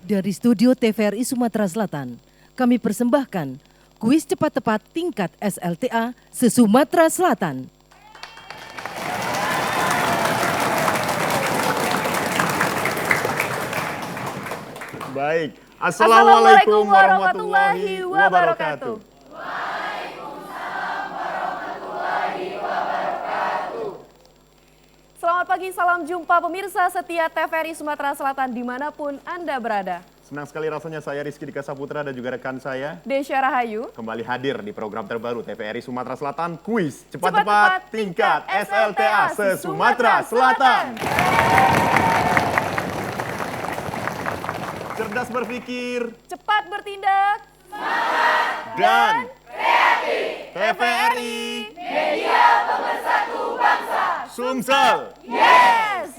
Dari studio TVRI Sumatera Selatan, kami persembahkan kuis cepat tepat tingkat SLTA se-Sumatera Selatan. Baik, Assalamualaikum warahmatullahi wabarakatuh. Selamat pagi, salam jumpa pemirsa setia TVRI Sumatera Selatan dimanapun Anda berada. Senang sekali rasanya saya Rizky Dika Saputra dan juga rekan saya Desya Rahayu kembali hadir di program terbaru TVRI Sumatera Selatan, kuis cepat tepat tingkat SLTA se-Sumatera Selatan. Cerdas berpikir, cepat bertindak, dan kreatif. TVRI, media pemersatu bangsa. Sumsel. Yes,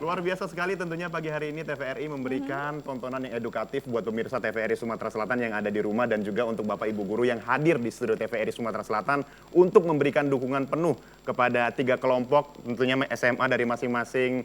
Luar biasa sekali tentunya pagi hari ini TVRI memberikan tontonan yang edukatif buat pemirsa TVRI Sumatera Selatan yang ada di rumah dan juga untuk Bapak Ibu Guru yang hadir di studio TVRI Sumatera Selatan untuk memberikan dukungan penuh kepada 3 kelompok tentunya SMA dari masing-masing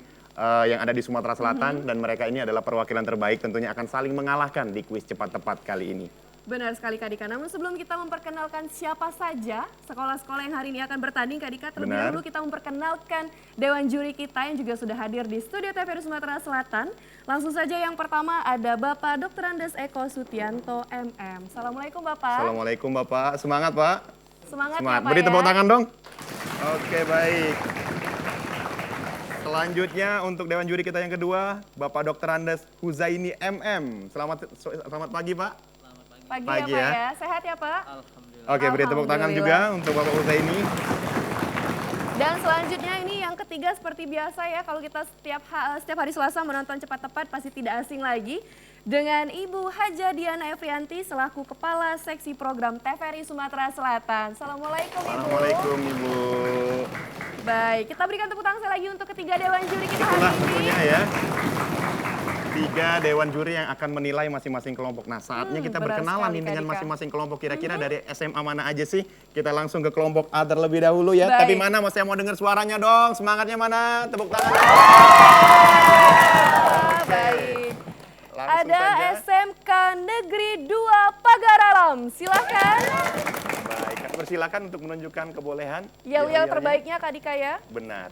yang ada di Sumatera Selatan dan mereka ini adalah perwakilan terbaik tentunya akan saling mengalahkan di kuis cepat tepat kali ini. Benar sekali Kak Dika, namun sebelum kita memperkenalkan siapa saja sekolah-sekolah yang hari ini akan bertanding Kak Dika, terlebih dahulu kita memperkenalkan Dewan Juri kita yang juga sudah hadir di studio TVRI Sumatera Selatan. Langsung saja yang pertama ada Bapak Dr. Andes Eko Sutianto MM. Assalamualaikum Bapak. Assalamualaikum Bapak, semangat Pak. Semangat ya Pak. Beri ya. tepuk tangan dong. Oke baik. Selanjutnya untuk Dewan Juri kita yang kedua, Bapak Dr. Andes Huzaini MM. Selamat pagi Pak. Pagi ya Pak ya. Sehat ya Pak? Alhamdulillah. Oke, beri tepuk tangan juga untuk Bapak Huzaini. Dan selanjutnya ini yang ketiga seperti biasa ya, kalau kita setiap hari Selasa menonton cepat tepat pasti tidak asing lagi dengan Ibu Haja Diana Efrianti selaku Kepala Seksi Program TVRI Sumatera Selatan. Assalamualaikum Ibu. Assalamualaikum Ibu. Baik, kita berikan tepuk tangan sekali lagi untuk ketiga Dewan Juri kita hari Itulah ini. tentunya ya. 3 Dewan Juri yang akan menilai masing-masing kelompok. Nah saatnya kita benar berkenalan sekali, nih dengan Kak Dika. masing-masing kelompok. Kira-kira dari SMA mana aja sih? Kita langsung ke kelompok A terlebih dahulu ya. Baik. Tapi mana saya mau dengar suaranya dong. Semangatnya mana? Tepuk tangan. Baik. Langsung Ada saja. SMK Negeri 2 Pagar Alam. Silahkan. Baik, Kak, persilakan untuk menunjukkan kebolehan. Yel-yel terbaiknya Kak Dika ya. Benar.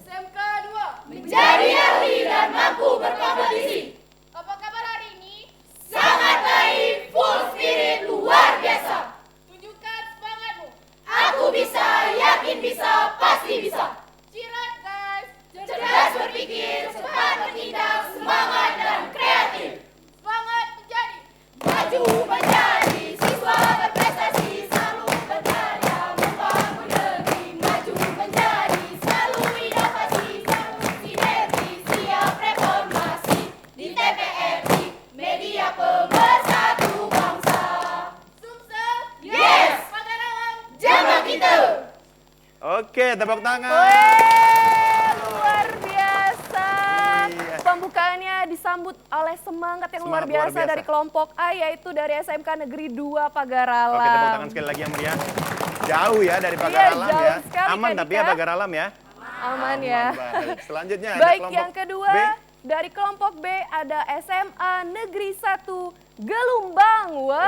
SMK 2 Menjadi ahli dan mampu berkompetisi. Apa kabar hari ini? Sangat baik, full spirit luar biasa. Tunjukkan semangatmu. Aku bisa, yakin bisa, pasti bisa. Cheer up guys. Cerdas berpikir, cepat bertindak, semangat dan kreatif. Semangat menjadi. Maju menjadi siswa berprestasi, selalu berkarya membangun negeri. Maju menjadi selalu inovasi, selalu sinergi, siap reformasi. Di TVRI, media pemersatu bangsa. Sumsel. Yes! Pagar Alam. Jamaah kita! Oke, tepuk tangan. Luar biasa. Iya. Pembukaannya disambut oleh semangat yang luar Semangat luar biasa biasa. dari kelompok A, yaitu dari SMK Negeri 2 Pagar Alam. Oke, tepuk tangan sekali lagi yang meriah. Jauh ya dari Pagar Iya, Alam jauh ya. sekali, Aman Kak tapi ya Dika. Pagar Alam ya. Aman ya. Baik, selanjutnya ada Baik, kelompok yang kedua B. dari kelompok B ada SMA Negeri 1 Gelumbang. Wow.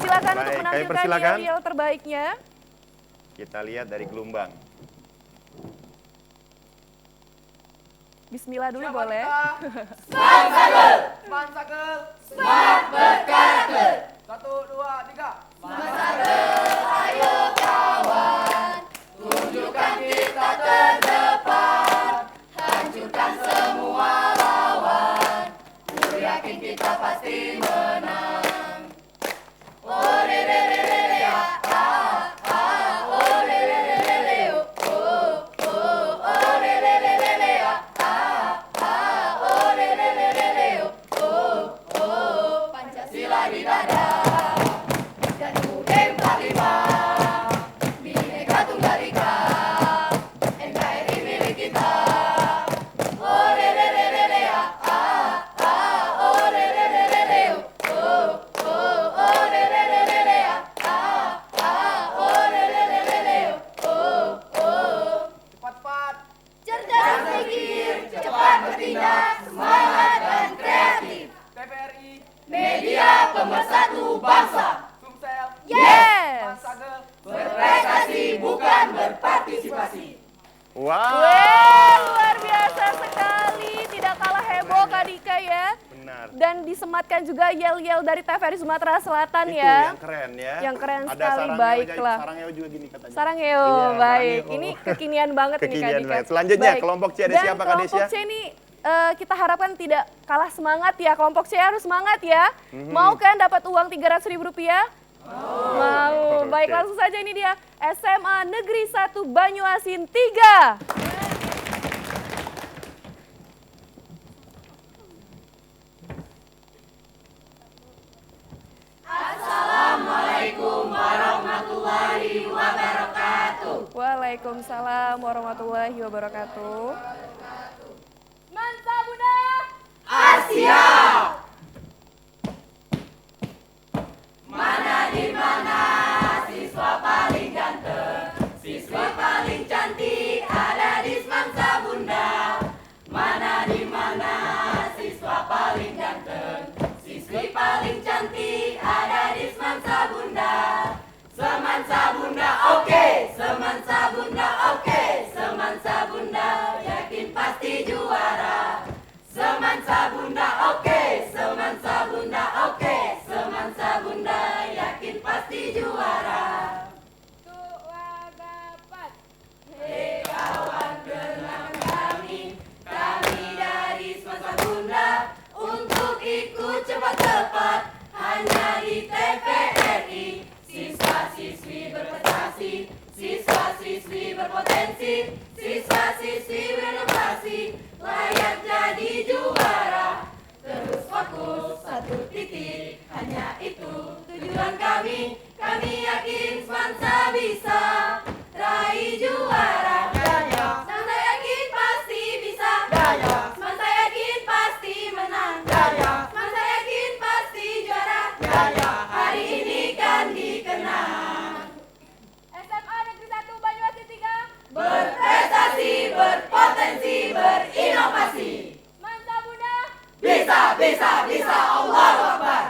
Silakan untuk Baik, kami menampilkan persilakan. yel-yel terbaiknya. Kita lihat dari Gelumbang. Bismillah dulu boleh. Semangat Sagel. Smart berkarakter. 1, 2, 3. Ayo kawan, tunjukkan kita terdepan, hancurkan semua lawan, ku yakin kita pasti menang. Ore re re re re ya, ore re re re re ore re re re re ya, ore re re re re Pancasila di dada dan UM 45. Wow. Weh, luar biasa sekali. Tidak kalah heboh Kak Dika ya. Benar. Dan disematkan juga yel-yel dari TVRI Sumatera Selatan Itu ya. yang keren ya. Yang keren Ada sekali, sarangnya, baiklah. Sarangnya juga gini katanya. Sarangeo, Iya, baik. sarangeo. Ini kekinian banget ini Kak Kekinian Dika. banget. Selanjutnya, Baik. kelompok C ada Dan siapa, Kak Desya? kelompok C ini kita harapkan tidak kalah semangat ya. Kelompok C harus semangat ya. Mau kan dapat uang Rp300.000? Mau. Baik, Oke. langsung saja ini dia. SMA Negeri 1 Banyuasin 3. Waalaikumsalam warahmatullahi wabarakatuh. Mansa Bunda. Tua Bapat. Mansa yakin pasti bisa. Mansa yakin pasti menang. Mansa yakin pasti juara. Hari ini kan dikenang. SMA Negeri 1 Banyuasin 3. Berprestasi, berpotensi, berinovasi. Mansa Bunda. Bisa, Allahu Akbar.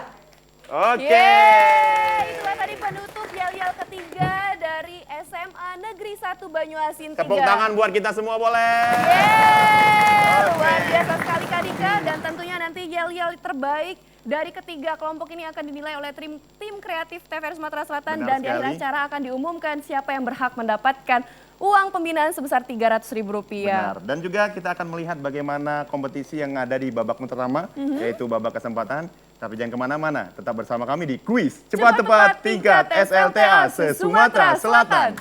Oke. Yeay, itulah tadi penutup yel-yel ketiga dari SMA Negeri 1 Banyuasin 3. Tepuk tangan buat kita semua boleh. Yeay, Oke. luar biasa sekali Kak Dika. Dan tentunya nanti yel-yel terbaik dari ketiga kelompok ini akan dinilai oleh tim kreatif TVRI Sumatera Selatan. Benar Dan di akhir sekali. acara akan diumumkan siapa yang berhak mendapatkan uang pembinaan sebesar Rp300.000. Benar. Dan juga kita akan melihat bagaimana kompetisi yang ada di babak pertama, yaitu babak kesempatan. Tapi jangan kemana-mana, tetap bersama kami di Kuis Cepat Tepat Tingkat SLTA se-Sumatera Selatan.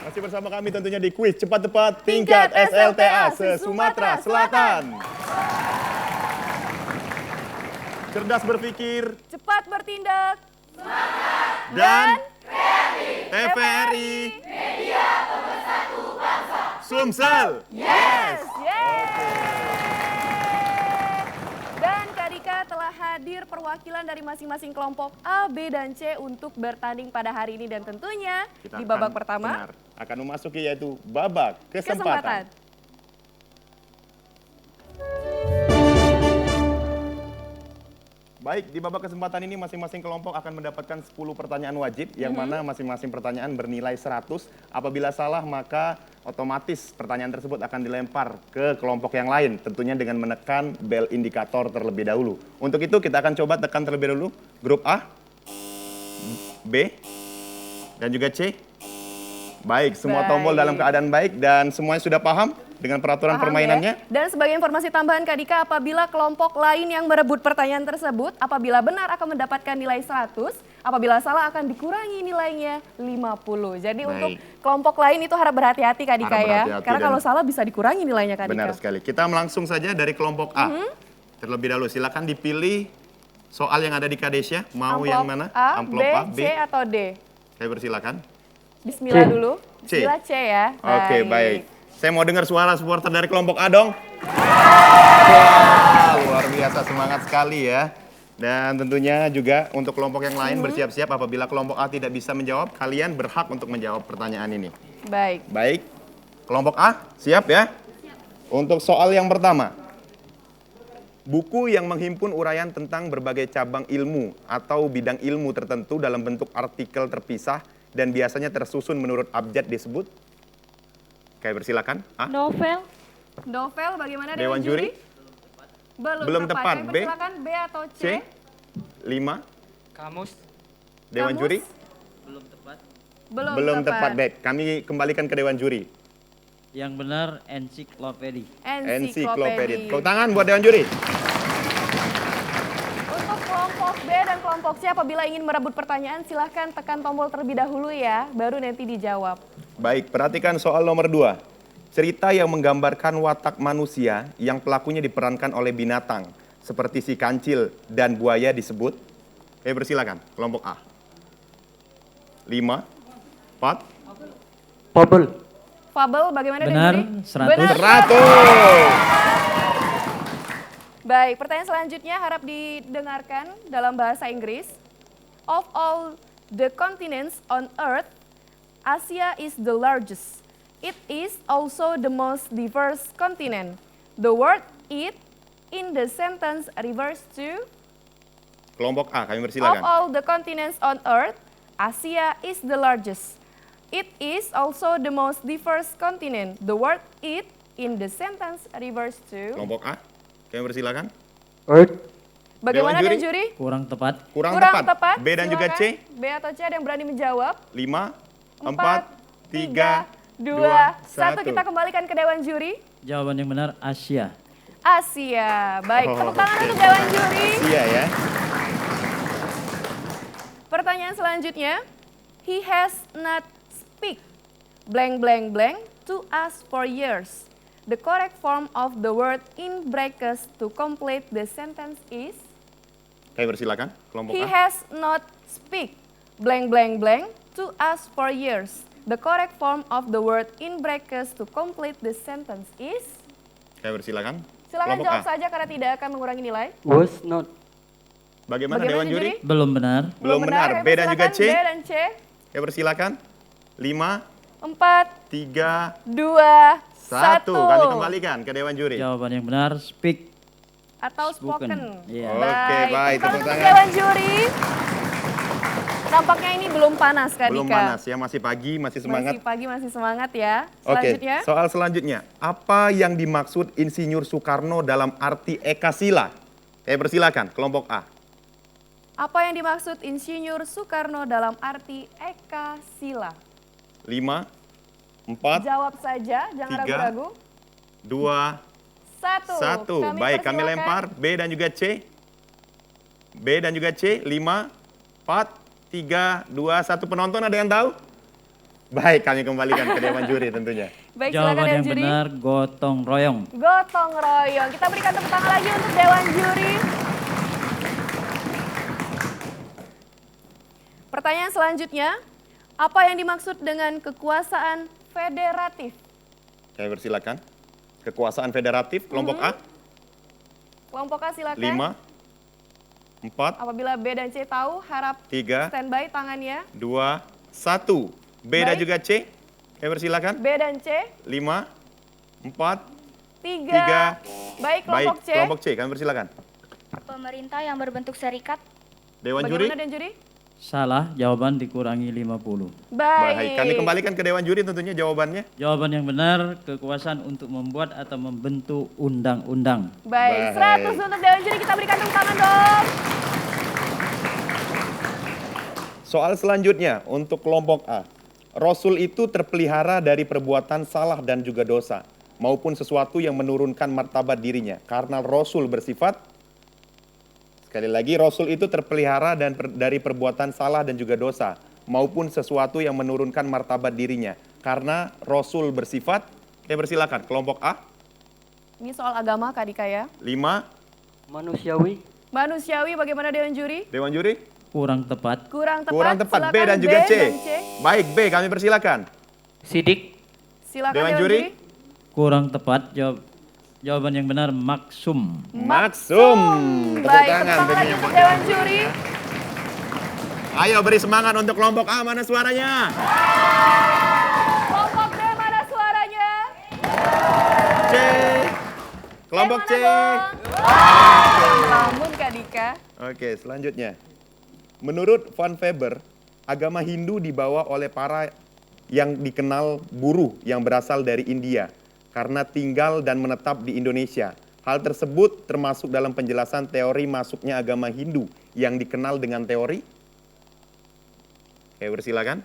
Masih bersama kami tentunya di Kuis Cepat Tepat Tingkat SLTA se-Sumatera Selatan. Cerdas berpikir Cepat bertindak. dan TVRI Sumsel. Yes. Dan Kak Dika telah hadir perwakilan dari masing-masing kelompok A, B, dan C untuk bertanding pada hari ini. Dan tentunya Kita di babak akan- pertama, benar, akan memasuki yaitu babak kesempatan. Baik, di babak kesempatan ini masing-masing kelompok akan mendapatkan 10 pertanyaan wajib, yang mana masing-masing pertanyaan bernilai 100. Apabila salah, maka otomatis pertanyaan tersebut akan dilempar ke kelompok yang lain, tentunya dengan menekan bel indikator terlebih dahulu. Untuk itu, kita akan coba tekan terlebih dahulu grup A, B, dan juga C. Baik, semua tombol Baik. dalam keadaan baik dan semuanya sudah paham dengan peraturan Paham permainannya. ya? Dan sebagai informasi tambahan Kak Dika, apabila kelompok lain yang merebut pertanyaan tersebut, apabila benar akan mendapatkan nilai 100, apabila salah akan dikurangi nilainya 50. Jadi Baik. untuk kelompok lain itu harap berhati-hati Kak Dika Harap ya. berhati-hati Karena dan- kalau salah bisa dikurangi nilainya Kak Dika. Benar sekali. Kita langsung saja dari kelompok A. Terlebih dahulu, silakan dipilih soal yang ada di Kadesya. Mau Amplop yang mana? A, Amplop B, C atau D? Saya persilakan. Bismillah dulu. C. Bismillah C ya. Oke, baik. Saya mau dengar suara supporter dari kelompok A dong. Wah, luar biasa, semangat sekali ya. Dan tentunya juga untuk kelompok yang lain bersiap-siap apabila kelompok A tidak bisa menjawab, kalian berhak untuk menjawab pertanyaan ini. Baik. Baik, kelompok A siap ya? Untuk soal yang pertama. Buku yang menghimpun uraian tentang berbagai cabang ilmu atau bidang ilmu tertentu dalam bentuk artikel terpisah dan biasanya tersusun menurut abjad disebut? Oke, persilakan. A. Novel. Novel bagaimana Dewan Dewan juri? Belum tepat. Kami B. persilakan B atau C? C. 5. Kamus. Dewan Kamus? juri? Belum tepat. Belum tepat. Baik, kami kembalikan ke Dewan juri. Yang benar ensiklopedi. Ensiklopedia. Tepuk tangan buat Dewan juri. Untuk kelompok B dan kelompok C apabila ingin merebut pertanyaan silahkan tekan tombol terlebih dahulu ya, baru nanti dijawab. Baik, perhatikan soal nomor 2. Cerita yang menggambarkan watak manusia yang pelakunya diperankan oleh binatang seperti si kancil dan buaya disebut? Persilakan, kelompok A. 5, 4, Fabel. Fabel bagaimana Benar, Dewan juri? 100. Benar, 100. Baik, pertanyaan selanjutnya harap didengarkan dalam bahasa Inggris. Of all the continents on Earth, Asia is the largest. It is also the most diverse continent. The word "it" in the sentence refers to. Kelompok A, kami Of persilakan. all the continents on Earth, Asia is the largest. It is also the most diverse continent. The word "it" in the sentence refers to. Kelompok A, kami persilakan. Earth. Bagaimana Dewan Dewan juri? Kurang tepat. Kurang Tepat. tepat. B dan juga Silakan. C. B atau C ada yang berani menjawab? 5, 4, 3, 2, 1. Kita kembalikan ke Dewan Juri. Jawaban yang benar Asia. Asia. Baik, Oh, tepuk tangan oke. untuk Dewan Juri. Iya ya. Pertanyaan selanjutnya. He has not speak blank blank blank to us for years. The correct form of the word in brackets to complete the sentence is. Kami persilakan, kelompok He A. has not speak blank blank blank to us for years. The correct form of the word in brackets to complete the sentence is. Kami persilakan. Silakan Kelompok jawab A. saja karena tidak akan mengurangi nilai. Was not. Bagaimana Bagaimana Dewan Juri? juri? Belum benar. Belum benar. Kami B dan juga persilakan C. B dan C. Kami persilakan. 5, 4, 3, 2, 1. 1. Kami kembalikan ke Dewan Juri. Jawaban yang benar speak. Atau spoken. Iya. Oke, baik. Kalau Tepuk untuk tangan. Dewan Juri, nampaknya ini belum panas Kak Belum Dika. panas ya, masih pagi, masih semangat. Masih pagi, masih semangat ya. Oke, Selanjutnya. soal selanjutnya. Apa yang dimaksud Insinyur Soekarno dalam arti Ekasila? Persilakan, kelompok A. Apa yang dimaksud Insinyur Soekarno dalam arti Eka Sila? 5, 4, Jawab saja, jangan 3, ragu-ragu. 2, 1. 1. Baik, kami persilakan. lempar B dan juga C. B dan juga C. 5, 4, 3, 2, 1. Penonton ada yang tahu? Baik, kami kembalikan ke Dewan Juri tentunya. Baik, silakan Jawaban Dewan yang Juri. benar gotong royong. Gotong royong. Kita berikan tepuk tangan lagi untuk Dewan Juri. Pertanyaan selanjutnya, apa yang dimaksud dengan kekuasaan federatif? Kami persilakan. Kekuasaan federatif, kelompok A. Kelompok A silakan. 5, 4, Apabila B dan C tahu, harap 3, standby tangannya. 2, 1. B dan Baik. juga C. Kami persilakan. B dan C, 5, 4, 3. 3. Baik, Baik, kelompok C. kelompok C. Kami persilakan. Pemerintah yang berbentuk serikat. Dewan Juri. Bagaimana Dewan Juri? Salah, jawaban dikurangi 50. Baik, kami kembalikan ke Dewan Juri tentunya jawabannya. Jawaban yang benar kekuasaan untuk membuat atau membentuk undang-undang. Baik, Baik. 100 untuk Dewan Juri. Kita berikan tepuk tangan dong. Soal selanjutnya untuk kelompok A. Rasul itu terpelihara dari perbuatan salah dan juga dosa, maupun sesuatu yang menurunkan martabat dirinya. Karena Rasul bersifat, sekali lagi, Rasul itu terpelihara dari perbuatan salah dan juga dosa, maupun sesuatu yang menurunkan martabat dirinya. Karena Rasul bersifat, persilakan, kelompok A. Ini soal agama Kak Dika ya. 5, Manusiawi. Manusiawi bagaimana Dewan Juri? Dewan Juri. Kurang tepat. Kurang tepat. Kurang tepat, B Silakan dan juga C. dan C. Baik, B kami persilakan. Sidik. Silakan Dewan Dewan Juri. Juri. Kurang tepat. Jawaban yang benar maksum. Maksum. Baik, tangan tepuk tangan lagi tentunya untuk buat Dewan Juri. Ayo beri semangat untuk kelompok A, mana suaranya? Kelompok B mana suaranya? C. Kelompok C. Lamun Kak Dika. Oke, selanjutnya. Menurut Van Weber, agama Hindu dibawa oleh para yang dikenal buruh yang berasal dari India karena tinggal dan menetap di Indonesia. Hal tersebut termasuk dalam penjelasan teori masuknya agama Hindu yang dikenal dengan teori. Oke, persilakan.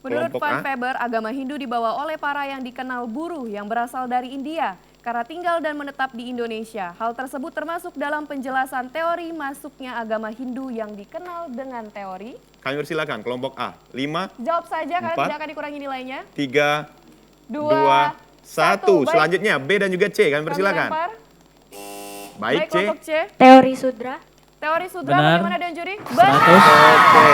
Menurut Kelompok Van A. Weber, agama Hindu dibawa oleh para yang dikenal buruh yang berasal dari India karena tinggal dan menetap di Indonesia. Hal tersebut termasuk dalam penjelasan teori masuknya agama Hindu yang dikenal dengan teori. Kami persilakan, kelompok A. 5, Jawab saja karena 4, tidak akan dikurangi nilainya. 3, 2, 1. Baik. Selanjutnya B dan juga C, kami Kami persilakan. lempar. Baik, C. Kelompok C. Teori sudra. Teori sudra Benar. bagaimana Dewan Juri? 100. Oke.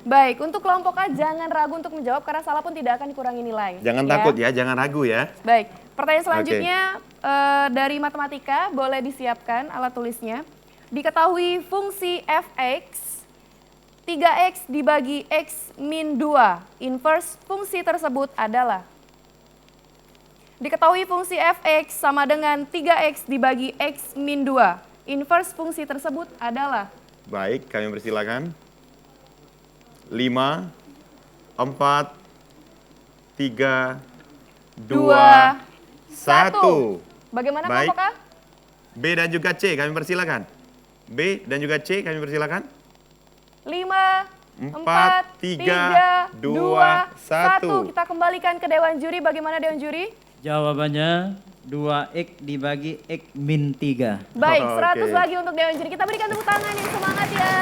Baik, untuk kelompok A jangan ragu untuk menjawab karena salah pun tidak akan dikurangi nilai. Jangan takut ya, jangan ragu ya. Baik, pertanyaan selanjutnya dari matematika, boleh disiapkan alat tulisnya. Diketahui fungsi fx, 3x dibagi x min 2. Inverse fungsi tersebut adalah. Diketahui fungsi fx sama dengan 3x dibagi x min 2. Inverse fungsi tersebut adalah. Baik, kami persilakan. 5, 4, 3, 2, 1. Bagaimana Baik. kelompok A? B dan juga C, kami persilakan. B dan juga C, kami persilakan. 5, 4, 3, 2, 1. Kita kembalikan ke Dewan Juri. Bagaimana Dewan Juri? Jawabannya 2x dibagi x min 3. Baik, Oh, 100 oke. lagi untuk Dewan Juri. Kita berikan tepuk tangan yang semangat ya.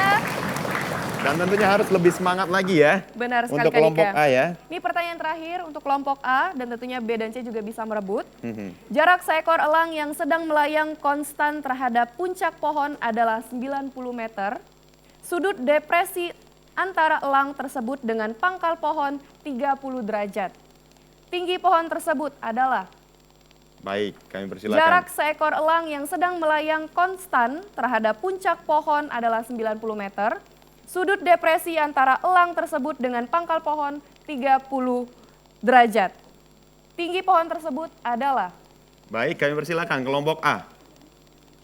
Dan tentunya harus lebih semangat lagi ya. Benar sekali Untuk Kak kelompok Dika. A ya. Ini pertanyaan terakhir untuk kelompok A dan tentunya B dan C juga bisa merebut. Mhm. Jarak seekor elang yang sedang melayang konstan terhadap puncak pohon adalah 90 meter. Sudut depresi antara elang tersebut dengan pangkal pohon 30 derajat. Tinggi pohon tersebut adalah. Baik, kami persilakan. Jarak seekor elang yang sedang melayang konstan terhadap puncak pohon adalah 90 meter. Sudut depresi antara elang tersebut dengan pangkal pohon 30 derajat. Tinggi pohon tersebut adalah. Baik, kami persilakan kelompok A.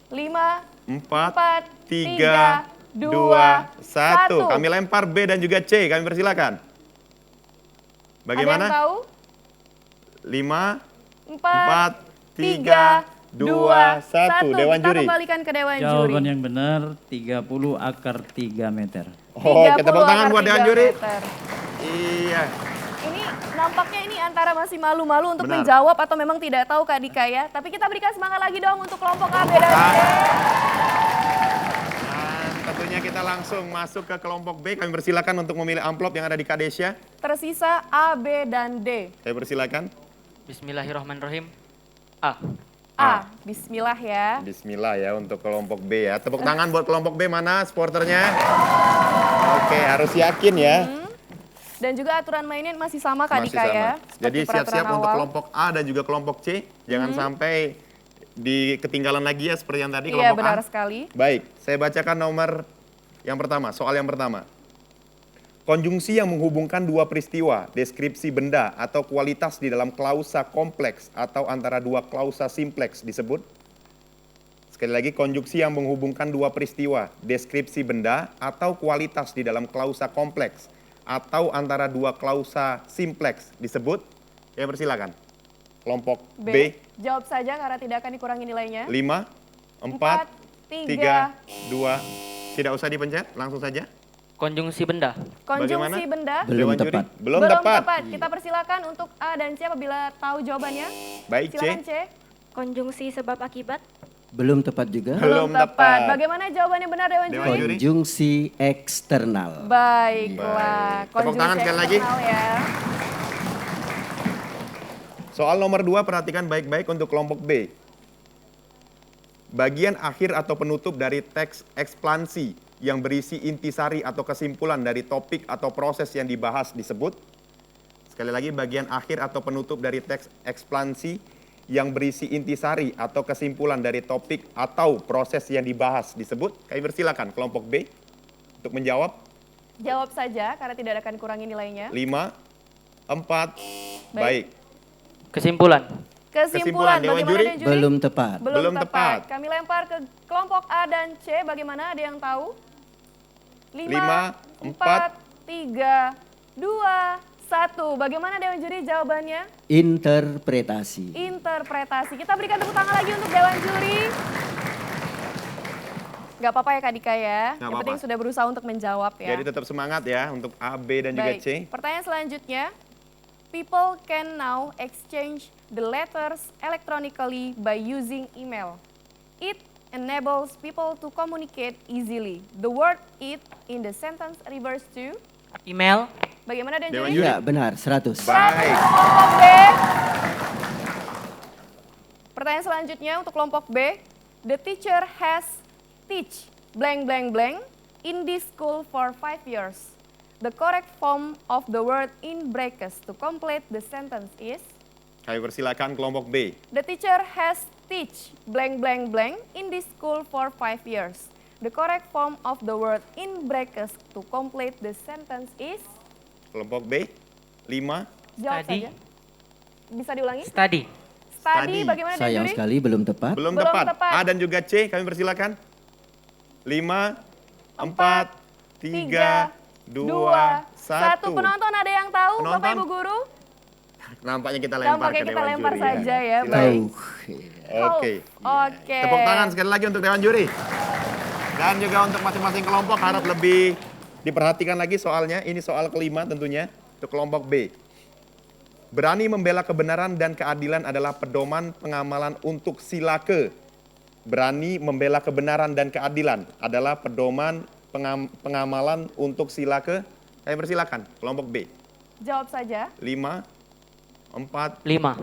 5, 4, 3, 2, 1. Kami lempar B dan juga C, kami persilakan. Bagaimana? Ada yang tahu? 5, 4, 3, 2, 1. Dewan Kita Juri. kembalikan ke Dewan Juri. Jawaban yang benar 30 akar 3 meter. Oke, 30 tepuk tangan akar buat Dewan 3 Juri. meter. Iya. Ini nampaknya ini antara masih malu-malu untuk Benar. menjawab atau memang tidak tahu Kak Dika ya. Tapi kita berikan semangat lagi dong untuk kelompok A, B, dan C. Dan tentunya kita langsung masuk ke kelompok B. Kami persilakan untuk memilih amplop yang ada di Kadesya. Tersisa A, B, dan D. Saya persilakan. Bismillahirrahmanirrahim. A. A, bismillah ya. Bismillah ya untuk kelompok B ya. Tepuk tangan buat kelompok B, mana supporternya? Oke, harus yakin ya. Dan juga aturan mainnya masih sama Kak Masih Dika sama. ya. Jadi Seperti peraturan siap-siap untuk awal. kelompok A dan juga kelompok C. Jangan sampai di ketinggalan lagi ya seperti yang tadi Iya, kelompok benar A. sekali. Baik, saya bacakan nomor yang pertama, soal yang pertama. Konjungsi yang menghubungkan dua peristiwa, deskripsi benda atau kualitas di dalam klausa kompleks atau antara dua klausa simpleks disebut. Sekali lagi, konjungsi yang menghubungkan dua peristiwa, deskripsi benda atau kualitas di dalam klausa kompleks atau antara dua klausa simpleks disebut. Ya, persilakan. Kelompok B, Jawab saja karena tidak akan dikurangi nilainya. 5, 4, 3, 2. Tidak usah dipencet, langsung saja. Konjungsi benda. Konjungsi Bagaimana? benda. Belum Dewan Juri? tepat. Belum tepat. Kita persilakan untuk A dan C apabila tahu jawabannya. Baik, Silakan C. C. Konjungsi sebab akibat. Belum tepat juga. Belum tepat. Bagaimana jawabannya benar Dewan Dewan Juri? Juri. Konjungsi eksternal. Baiklah. Baik. Tepuk tangan sekali lagi. eksternal ya. Soal nomor 2, perhatikan baik-baik untuk kelompok B. Bagian akhir atau penutup dari teks ekspansi yang berisi intisari atau kesimpulan dari topik atau proses yang dibahas disebut. Sekali lagi, bagian akhir atau penutup dari teks ekspansi yang berisi intisari atau kesimpulan dari topik atau proses yang dibahas disebut? Kami persilakan kelompok B untuk menjawab. Jawab saja karena tidak akan kurangi nilainya. 5, 4, baik. Kesimpulan. Kesimpulan, Dewan Bagaimana Juri? Dewan Juri? Belum tepat. Belum tepat. Kami lempar ke kelompok A dan C. Bagaimana? Ada yang tahu? 5, 4, 3, 2, 1. Bagaimana Dewan Juri jawabannya? Interpretasi. Interpretasi. Kita berikan tepuk tangan lagi untuk Dewan Juri. Gak apa-apa ya Kak Dika ya. Nggak Yang penting apa-apa. sudah berusaha untuk menjawab ya. Jadi tetap semangat ya untuk A, B, dan juga Baik. C. Pertanyaan selanjutnya. People can now exchange the letters electronically by using email. It enables people to communicate easily. The word it in the sentence refers to. Email. Bagaimana dan Dewan Juri? Juri. Iya, benar, 100. Baik. Kelompok B. Pertanyaan selanjutnya untuk kelompok B. The teacher has teach blank blank blank in this school for 5 years. The correct form of the word in brackets to complete the sentence is. Kami persilakan kelompok B. The teacher has teach blank blank blank in this school for 5 years. The correct form of the word in brackets to complete the sentence is. Kelompok B. 5. Jawab Study. saja. Bisa diulangi? Study. Study, Study. bagaimana dan Sayang Juri? sekali belum tepat. Belum Belum tepat. tepat. A dan juga C kami persilakan. 5, 4, 3, 2, 1. Penonton ada yang tahu, Bapak Penonton? Ibu Guru? Nampaknya kita lempar Nampaknya ke kita Dewan lempar Juri saja ya, Silakan. baik. Oke. Oke. Tepuk tangan sekali lagi untuk Dewan Juri. Dan juga untuk masing-masing kelompok harap lebih diperhatikan lagi soalnya. Ini soal kelima tentunya untuk kelompok B. Berani membela kebenaran dan keadilan adalah pedoman pengamalan untuk sila ke. Berani membela kebenaran dan keadilan adalah pedoman pengamalan untuk sila ke. Saya persilakan kelompok B. Jawab saja. 5, 4. 5.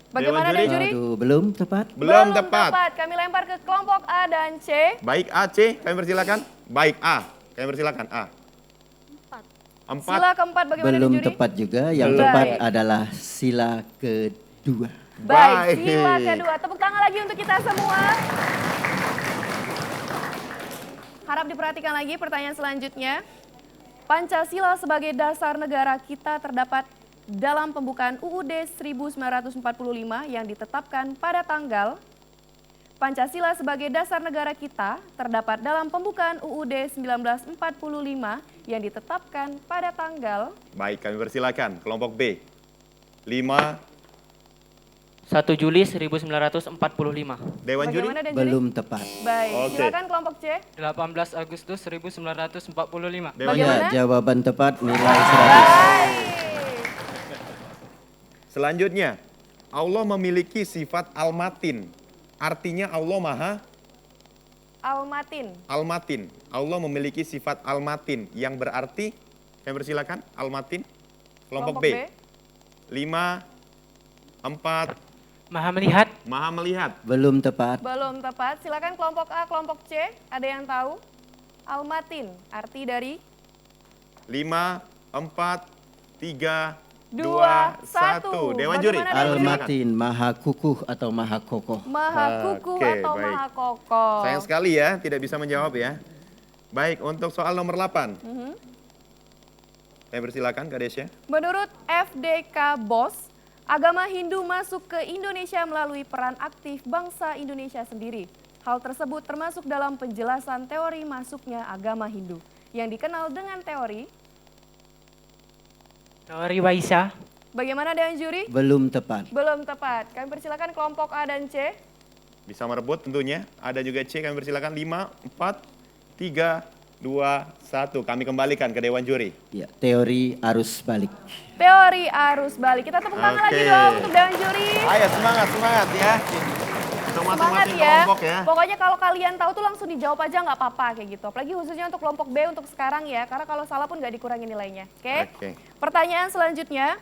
Bagaimana Dewan dan Juri? Aduh, belum tepat. Belum tepat. Kami lempar ke kelompok A dan C. Baik A, C, kami persilakan. Baik A, kami persilakan A. 4. Sila keempat bagaimana Belum dan Juri? tepat juga. Yang Belum. tepat Baik. adalah sila kedua. Baik, sila Baik. kedua. Tepuk tangan lagi untuk kita semua. Harap diperhatikan lagi pertanyaan selanjutnya. Pancasila sebagai dasar negara kita terdapat dalam pembukaan UUD 1945 yang ditetapkan pada tanggal. Pancasila sebagai dasar negara kita terdapat dalam pembukaan UUD 1945 yang ditetapkan pada tanggal. Baik, kami persilakan kelompok B. 5, 1 Juli 1945. Dewan Juri. Bagaimana dan Juri? Belum tepat. Baik, Oke. silakan kelompok C. 18 Agustus 1945. Dewan Bagaimana? Juri. Ya, jawaban tepat nilai 100. Baik. Selanjutnya, Allah memiliki sifat al-matin. Artinya Allah Maha Al-Matin. al-matin. Allah memiliki sifat al-matin yang berarti, kami persilakan al-matin. Kelompok B. 5, 4, Maha melihat. Maha melihat. Belum tepat. Belum tepat. Silakan kelompok A, kelompok C. Ada yang tahu? Al-Matin, arti dari 5, 4, 3, 2, 2, 1. Dewan Juri. Bagaimana Dewan Juri? Al-Matin, maha kukuh atau maha kokoh. Maha kukuh Oke, atau baik. maha kokoh. Sayang sekali ya, tidak bisa menjawab ya. Baik, untuk soal nomor 8. Saya persilakan Kak Desya. Menurut FDK BOS, agama Hindu masuk ke Indonesia melalui peran aktif bangsa Indonesia sendiri. Hal tersebut termasuk dalam penjelasan teori masuknya agama Hindu yang dikenal dengan teori. Teori Waisa. Bagaimana Dewan Juri? Belum tepat. Belum tepat. Kami persilakan kelompok A dan C. Bisa merebut tentunya. Ada juga C, kami persilakan 5, 4, 3, 2, 1. Kami kembalikan ke Dewan Juri. Ya, teori arus balik. Teori arus balik. Kita tepuk tangan lagi Oke. dong untuk Dewan Juri. Ayo semangat ya. Untuk Semangat masing-masing ya. kelompok ya. Pokoknya kalau kalian tahu tuh langsung dijawab aja nggak apa-apa kayak gitu. Apalagi khususnya untuk kelompok B untuk sekarang ya. Karena kalau salah pun nggak dikurangi nilainya. Oke? Oke. Pertanyaan selanjutnya.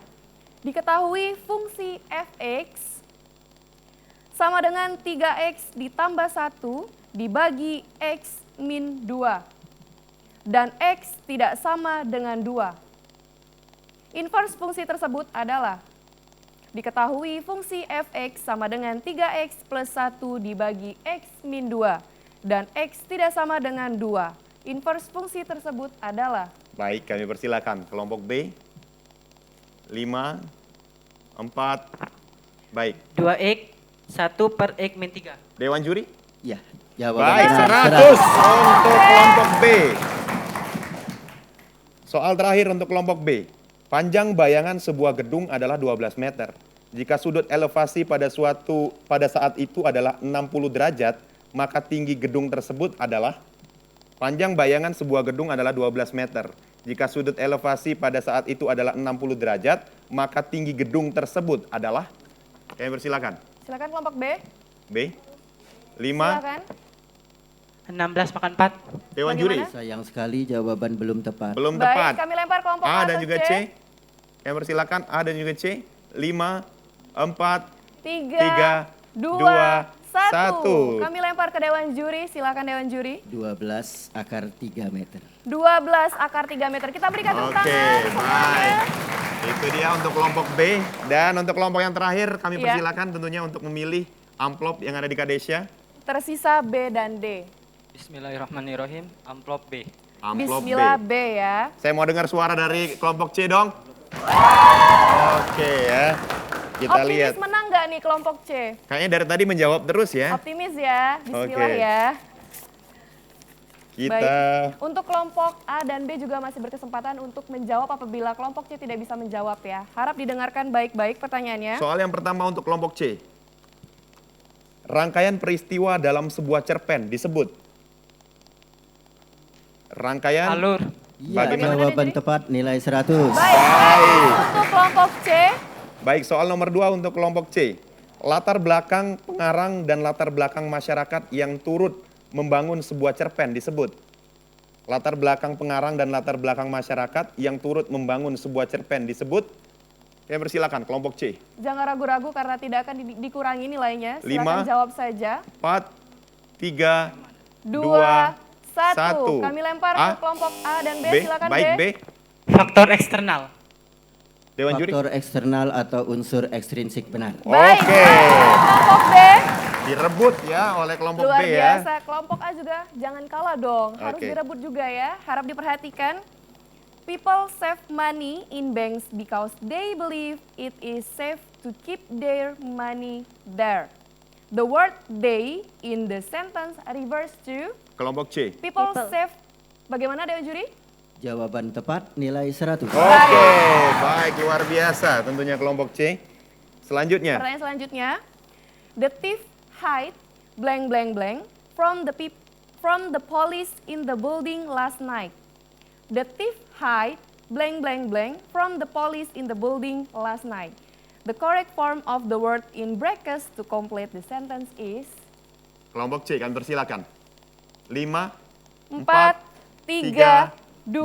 Diketahui fungsi fx sama dengan 3x ditambah 1 dibagi x min 2. Dan x tidak sama dengan 2. Inverse fungsi tersebut adalah Diketahui fungsi fx sama dengan 3x plus 1 dibagi x min 2. Dan x tidak sama dengan 2. Inverse fungsi tersebut adalah? Baik, kami persilakan. Kelompok B. 5, 4, baik. 2x 1 per x min 3. Dewan juri? Ya, Baik, jawabannya 100 untuk kelompok B. Soal terakhir untuk kelompok B. Panjang bayangan sebuah gedung adalah 12 meter. Jika sudut elevasi pada saat itu adalah 60 derajat, maka tinggi gedung tersebut adalah? Panjang bayangan sebuah gedung adalah 12 meter. Jika sudut elevasi pada saat itu adalah 60 derajat, maka tinggi gedung tersebut adalah? Kami persilakan. Silakan kelompok B. B. 5. Silakan. 16 makan 4. Dewan juri. Bagaimana? sayang sekali jawaban belum tepat. Belum Baik, tepat. kami lempar kelompok A A dan atau juga C. Kami persilakan A dan juga C. 5, 4, 3, 2, 1. Kami lempar ke Dewan Juri. Silakan Dewan Juri. 12 akar 3 meter. 12 akar 3 meter. Kita berikan tepuk Oke, tangan semuanya. baik. Itu dia untuk kelompok B. Dan untuk kelompok yang terakhir, kami Iya. persilakan tentunya untuk memilih amplop yang ada di Kadesya. Tersisa B dan D. Bismillahirrahmanirrahim. Amplop B. Amplop Bismillah B. B ya. Saya mau dengar suara dari kelompok C dong. Oke ya. Kita Optimis lihat. menang nggak nih kelompok C? Kayaknya dari tadi menjawab terus ya. Optimis ya. Bismillah Oke. ya. Kita Baik. Untuk kelompok A dan B juga masih berkesempatan untuk menjawab apabila kelompok C tidak bisa menjawab ya. Harap didengarkan baik-baik pertanyaannya. soal yang pertama untuk kelompok C. Rangkaian peristiwa dalam sebuah cerpen disebut. Rangkaian Alur. Ya, Bagaimana, jawaban Jadi? tepat nilai 100. Baik. Untuk kelompok C, Baik, soal nomor 2 untuk kelompok C. Latar belakang pengarang dan latar belakang masyarakat yang turut membangun sebuah cerpen disebut. Latar belakang pengarang dan latar belakang masyarakat yang turut membangun sebuah cerpen disebut. Ya, persilakan kelompok C. jangan ragu-ragu karena tidak akan dikurangi nilainya. Silakan 5, jawab saja. 4, 3, 2, 1. 1. Kami lempar A. ke kelompok A dan B. B. Silakan Baik, B. Faktor eksternal. Dewan juri. Faktor eksternal atau unsur ekstrinsik benar. Baik, Oke. kelompok B. Direbut ya oleh kelompok Luar B ya. biasa. Kelompok A juga jangan kalah dong. Harus Oke. direbut juga ya. Harap diperhatikan. People save money in banks because they believe it is safe to keep their money there. The word they in the sentence refers to Kelompok C. people save. Bagaimana Dewan Juri? Jawaban tepat nilai 100. Oke, baik, luar biasa tentunya kelompok C. Selanjutnya, Pertanyaan selanjutnya. The thief hide blank blank blank from the police in the building last night. The thief hide blank blank blank from the police in the building last night. The correct form of the word in brackets to complete the sentence is kelompok C, kami persilakan. 5, 4, 3, 2,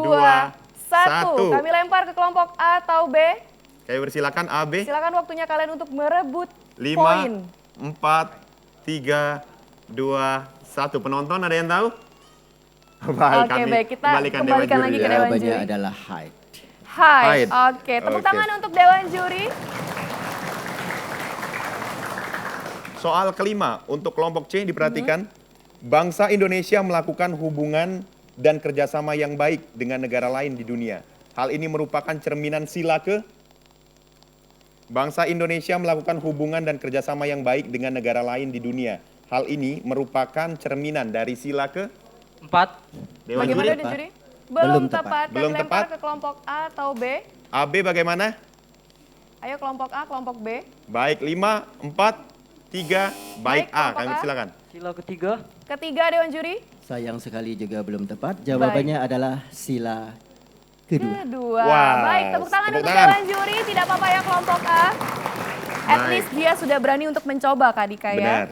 1. Kami lempar ke kelompok A atau B. kami persilakan A, B. Silakan waktunya kalian untuk merebut 5, poin. 4, 3, 2, 1. Penonton ada yang tahu? Baik, Oke, baik. Kita kembalikan lagi ke Dewan Jawabannya Juri. adalah hide. Hide. Hide. Oke, tepuk Oke. tangan untuk Dewan Juri. Soal kelima untuk kelompok C diperhatikan. Bangsa Indonesia melakukan hubungan dan kerjasama yang baik dengan negara lain di dunia. Hal ini merupakan cerminan sila ke? Bangsa Indonesia melakukan hubungan dan kerjasama yang baik dengan negara lain di dunia. Hal ini merupakan cerminan dari sila ke? 4. Dewan Bagaimana juri? Dewan Juri? Belum Belum tepat. tepat. Kami Belum lempar tepat. ke kelompok A atau B. AB bagaimana? Ayo kelompok A, kelompok B. Baik, 5, 4, 3, baik Baik, A. kelompok Kami A. silakan. Sila ketiga. Ketiga Dewan Juri. Sayang sekali juga belum tepat. Jawabannya adalah sila kedua. Kedua. Wah, Baik, tepuk tangan tepuk untuk tangan. Dewan Juri. Tidak apa-apa ya kelompok A. At Baik. least dia sudah berani untuk mencoba Kak Dika ya. Benar.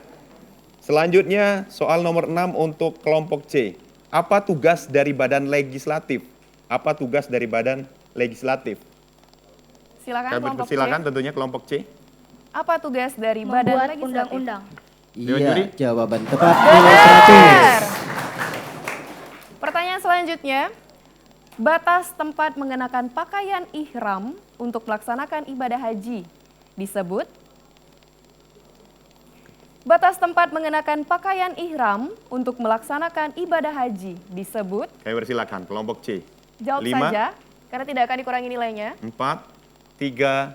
Selanjutnya soal nomor 6 untuk kelompok C. Apa tugas dari badan legislatif? Apa tugas dari badan legislatif? Silakan Kami kelompok persilakan C. tentunya kelompok C. Apa tugas dari badan Membuat legislatif? undang-undang. Dewan Juri? Iya, jawaban tepat nilai Benar. 100. Pertanyaan selanjutnya. Batas tempat mengenakan pakaian ihram untuk melaksanakan ibadah haji disebut? Batas tempat mengenakan pakaian ihram untuk melaksanakan ibadah haji disebut? Kami persilakan kelompok C. Jawab 5, saja, karena tidak akan dikurangi nilainya. 4, 3,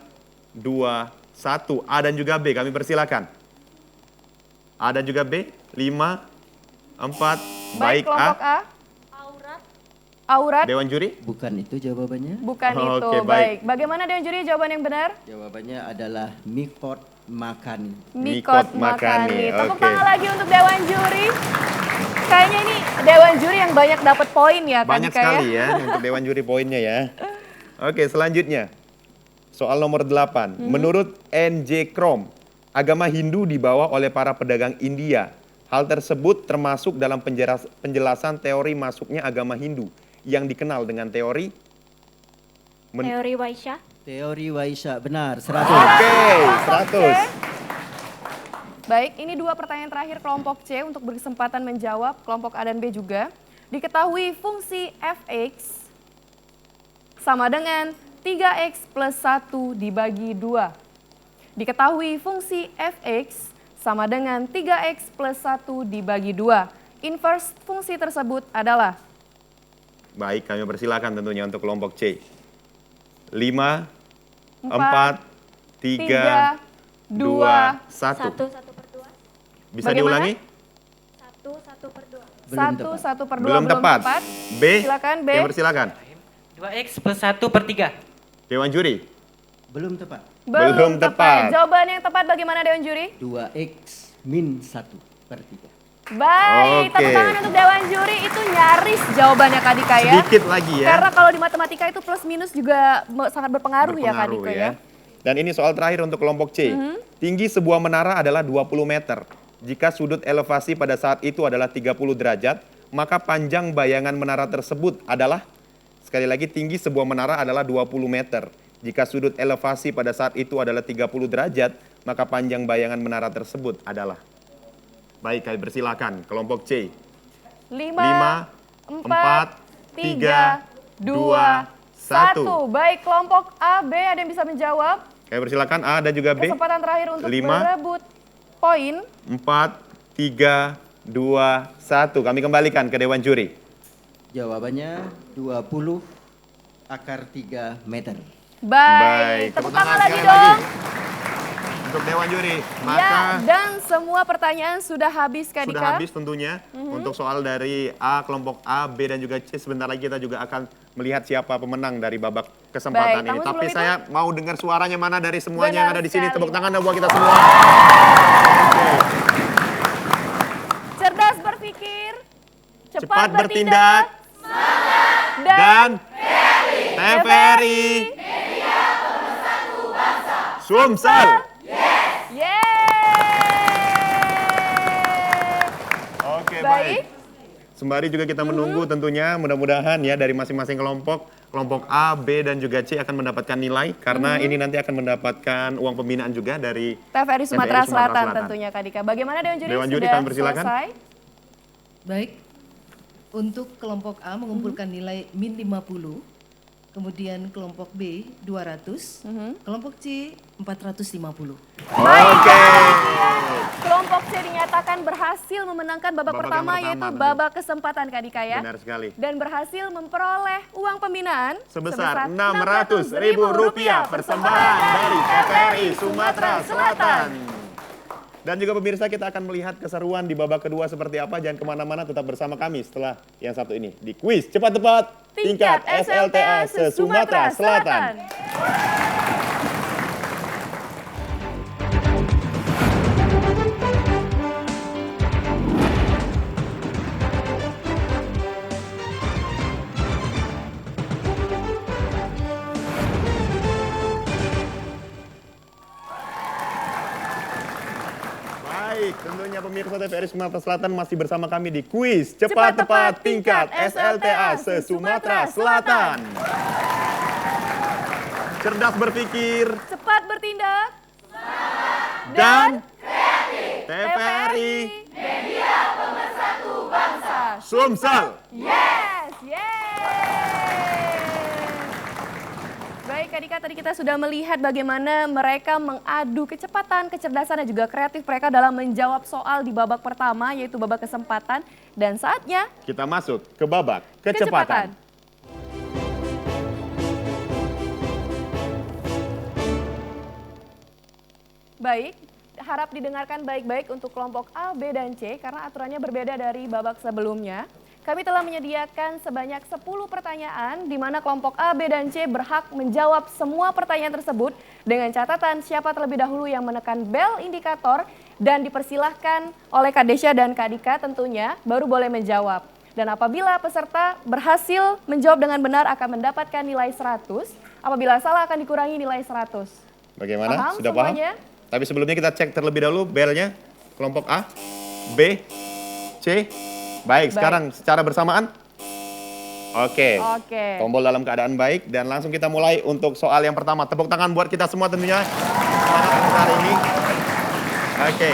2, 1. A dan juga B, kami persilakan. A dan juga B, 5, 4, Baik, baik kelompok A. A. Aurat? Dewan juri? Bukan itu jawabannya. Bukan itu. Oke, baik. Bagaimana Dewan Juri jawaban yang benar? Jawabannya adalah mikot makani. Mikot makani. makani, Tepuk oke. tangan lagi untuk Dewan Juri. Kayaknya ini Dewan Juri yang banyak dapat poin ya kan? Banyak sekali ya untuk Dewan juri poinnya ya. Oke, selanjutnya. Soal nomor 8. Menurut N.J. Krom, agama Hindu dibawa oleh para pedagang India. Hal tersebut termasuk dalam penjelasan teori masuknya agama Hindu yang dikenal dengan teori Teori Waisya. Teori Waisya, benar, 100. Oke, 100. Baik, ini 2 pertanyaan terakhir kelompok C untuk berkesempatan menjawab, kelompok A dan B juga. Diketahui fungsi fx sama dengan 3x plus 1 dibagi 2. Diketahui fungsi fx sama dengan 3x plus 1 dibagi 2. Inverse fungsi tersebut adalah? Baik, kami persilakan tentunya untuk kelompok C. 5, 4, 3, 2, 1. 1 per 2. Bisa Bagaimana? diulangi? 1 per 2. Belum 1 tepat. 1 per 2 Belum tepat. B, Silakan B. kami persilakan. 2x plus 1 per 3. Dewan juri. Belum tepat. Belum tepat. Jawaban yang tepat bagaimana Dewan Juri? 2x min 1 per 3. Baik, Oke. tepuk tangan untuk Dewan Juri, itu nyaris jawabannya Kak Dika ya. Sedikit lagi ya. Karena kalau di matematika itu plus minus juga sangat berpengaruh ya Kak Dika ya. Dan ini soal terakhir untuk kelompok C. Tinggi sebuah menara adalah 20 meter. Jika sudut elevasi pada saat itu adalah 30 derajat, maka panjang bayangan menara tersebut adalah, sekali lagi, tinggi sebuah menara adalah 20 meter. Jika sudut elevasi pada saat itu adalah 30 derajat, maka panjang bayangan menara tersebut adalah. Baik, kami persilakan kelompok C. 5, 4, 3, 2, 1. Baik, kelompok A, B ada yang bisa menjawab? Kami persilakan A dan juga B. Kesempatan terakhir untuk 5, berebut poin. 4, 3, 2, 1. Kami kembalikan ke Dewan Juri. Jawabannya 20 akar 3 meter. Baik, tepuk tangan lagi dong. Untuk Dewan Juri. Ya, Maka dan semua pertanyaan sudah habis Kak Dika. sudah habis tentunya untuk soal dari A, kelompok A, B dan juga C. Sebentar lagi kita juga akan melihat siapa pemenang dari babak kesempatan Baik, ini. namun Tapi sebelum saya mau dengar suaranya mana dari semuanya yang Benar ada di sini. sekali. Tepuk tangan dong buat kita semua. Cerdas berpikir, Cepat bertindak dan TVRI Sumsel. Oke, Baik. baik. Sembari juga kita menunggu tentunya mudah-mudahan ya dari masing-masing kelompok A, B dan juga C akan mendapatkan nilai karena ini nanti akan mendapatkan uang pembinaan juga dari TVRI Sumatera TVRI Selatan tentunya Kak Dika. Bagaimana Dewan Juri? Dewan Juri, Sudah kami persilakan. selesai? Baik, untuk kelompok A mengumpulkan nilai min 50, kemudian kelompok B 200, kelompok C 450. Oke. Kelompok C dinyatakan berhasil memenangkan babak Babak pertama yang pertama, yaitu tentu. babak kesempatan Kak Dika ya. Benar sekali. Dan berhasil memperoleh uang pembinaan Sebesar Rp600.000 persembahan dari TVRI Sumatera Selatan. Dan juga pemirsa kita akan melihat keseruan di babak kedua seperti apa. Jangan kemana-mana, tetap bersama kami setelah yang satu ini. Di kuis cepat tepat tingkat SLTA se-Sumatera Selatan. Baik, tentunya pemirsa TVRI Sumatera Selatan masih bersama kami di kuis cepat tepat tingkat SLTA se-Sumatera Selatan. Cerdas berpikir Cepat bertindak dan TVRI Media Pemersatu Bangsa. Sumsel. Yes, yes. Baik Kak Dika, tadi kita sudah melihat bagaimana mereka mengadu kecepatan, kecerdasan, dan juga kreatif mereka dalam menjawab soal di babak pertama, yaitu babak kesempatan. Dan saatnya Kita masuk ke babak kecepatan. Baik, harap didengarkan baik-baik untuk kelompok A, B, dan C karena aturannya berbeda dari babak sebelumnya. Kami telah menyediakan sebanyak 10 pertanyaan di mana kelompok A, B, dan C berhak menjawab semua pertanyaan tersebut dengan catatan siapa terlebih dahulu yang menekan bel indikator dan dipersilahkan oleh Kak Desya dan Kak Dika tentunya baru boleh menjawab. Dan apabila peserta berhasil menjawab dengan benar akan mendapatkan nilai 100, apabila salah akan dikurangi nilai 100. Bagaimana? Paham Sudah semuanya? paham? Tapi sebelumnya kita cek terlebih dahulu belnya. Kelompok A, B, C. Baik, sekarang secara bersamaan. Oke. Oke. Tombol dalam keadaan baik dan langsung kita mulai untuk soal yang pertama. Tepuk tangan buat kita semua tentunya. Semangat untuk hari ini. Oke.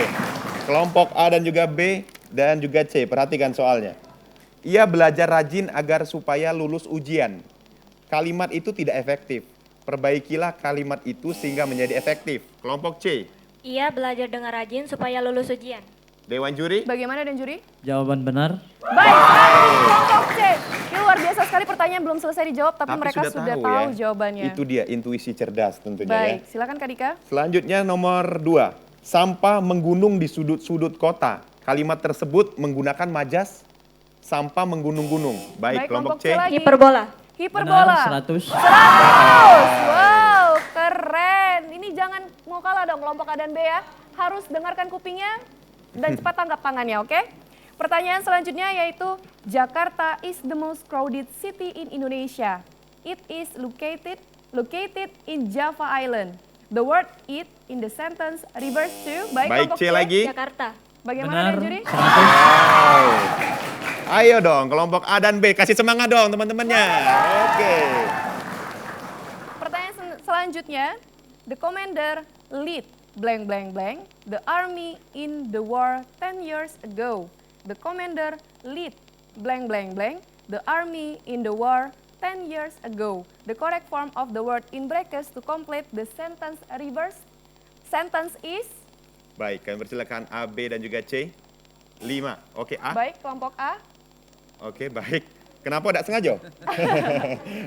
Kelompok A dan juga B dan juga C. Perhatikan soalnya. Ia belajar rajin agar supaya lulus ujian. Kalimat itu tidak efektif. Perbaikilah kalimat itu sehingga menjadi efektif. Kelompok C. Ia belajar dengan rajin supaya lulus ujian. Dewan juri. Bagaimana dan juri? Jawaban benar. Baik, sekali kelompok C. Ini luar biasa sekali pertanyaan belum selesai dijawab tapi mereka sudah tahu ya. jawabannya. Itu dia intuisi cerdas tentunya Baik, ya. silakan Kak Dika. Selanjutnya nomor 2. Sampah menggunung di sudut-sudut kota. Kalimat tersebut menggunakan majas sampah menggunung-gunung. Baik, kelompok C. lagi. Hiperbola. Hiperbola. Benar, 100. 100. Wow, keren. Ini jangan mau kalah dong kelompok A dan B ya. Harus dengarkan kupingnya dan cepat tangkap tangannya, oke? Pertanyaan selanjutnya yaitu Jakarta is the most crowded city in Indonesia. It is located in Java Island. The word it in the sentence refers to. Baik, Baik, kelompok C lagi. Jakarta. Bagaimana Benar. dan juri? 100. Wow. Ayo dong, kelompok A dan B. Kasih semangat dong teman-temannya. Oke. Pertanyaan selanjutnya, the commander lead blank blank blank the army in the war 10 years ago. The commander lead blank blank blank the army in the war 10 years ago. The correct form of the word in brackets to complete the sentence reverse sentence is. Baik, kami persilakan A, B dan juga C. 5. Oke, A. Baik, kelompok A. Oke, baik. Kenapa tidak sengaja?